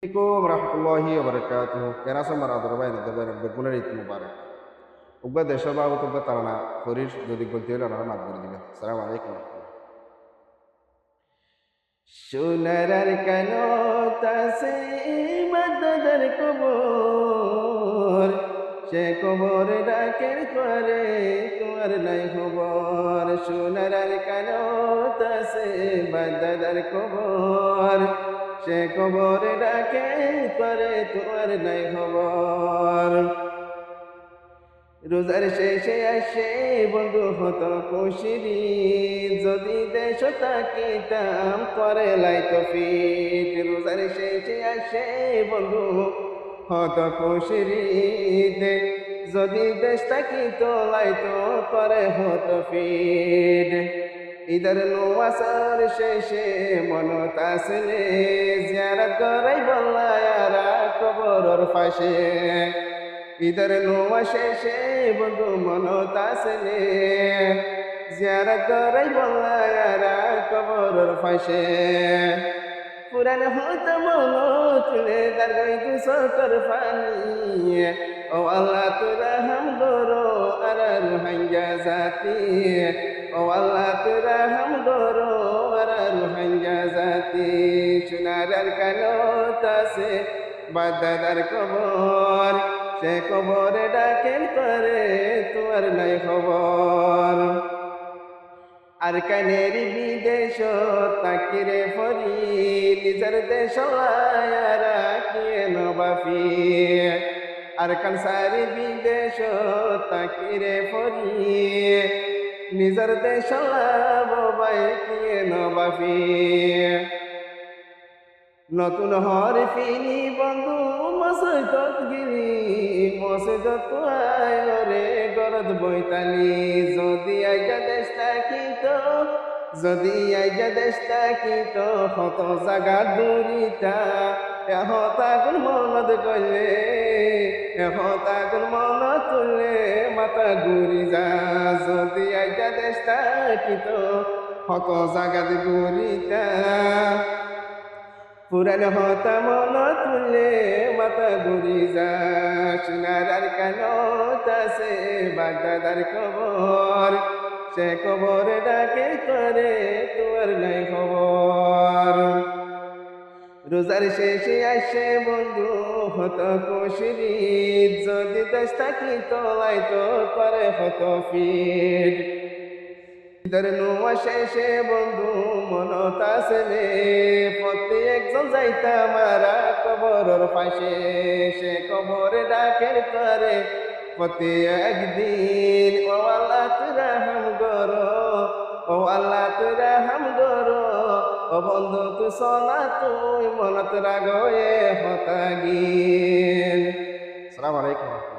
Assalamualaikum warahmatullahi wabarakatuh. Kena sama radar bayi nanti bayi berguna itu mubarak. Uga desa bahu tuh tarana koris jadi gontiol orang mat berdiga. Assalamualaikum warahmatullahi. সোনার কানো তাসে mother কবর সে কবর ডাকের করে তোমার নাই খবর সোনার কানো তাসে মাদার কবর সে কবর ডাকে করে তোমার নাই খবর রোজার শেষে আসে বন্ধু হতো খুশিরি যদি দেশ তাকিতাম করে লাইতো ফিট রোজার শেষে আসে বন্ধু হতো খুশিরি যদি দেশ তাকিত লাইতো করে হতো ফিট ইদার নোয়াসার শেষে মনত আসলে জিয়ারত করাই বল্লায়ারা কবরর পাশে ইদার নোয়া শেষে বন্ধু মনত আসলে জিয়ারত করাই বল্লায়ারা কবরর পাশে পুরান হত মন তুলে দারগাই তু সকর পানি ও আল্লাহ তোরা হাম গরো আর রুহাঙ্গা জাতি ও আল্লাহ তোরা হাম গরো আর রুহাঙ্গা জাতি সোনার কানো তাসে বাদাদার কবর সে কবরে ডাকেন করে তোমার নাই খবর আর কানের বিদেশ তাকিরে ফরি নিজের দেশ রাখিয়ে নবাফি আর কানসারি বিদেশ তাকিরে ফরি নিজের দেশ বাবাই কিয়ে নবাফি নতুন হর ফিনি বন্ধু মসজিদ গিরি মসজিদ আয়রে গরদ বৈতালি যদি আইজা দেশ থাকিত যদি আইজা দেশ থাকিত হত জাগা দূরিতা এহতাগুন মনত করলে এহতাগুন মনত তুললে মাথা ঘুরি যা যদি আইজা দেশ থাকিত হত জাগাত ঘুরিতা পুরান হতা মন তুলে মাথা ঘুরি যা সোনার কানো তাসে বাগদাদার কবর সে কবর ডাকে করে তোমার নাই খবর রোজার শেষে আসে বন্ধু হত খুশিরি যদি দেশ থাকি তোলাই তো করে হত ফিট ইদার নোয়া শেষে বন্ধু মনত আসলে প্রতি একজন যাইতা মারা কবরর পাশে সে কবরে ডাকের করে প্রতি একদিন ও আল্লাহ তোরা হাম গরো ও আল্লাহ তোরা হাম গরো ও বন্ধু তু সোনা তুই মনত রাগয়ে হতা গিন। আসসালামু আলাইকুম।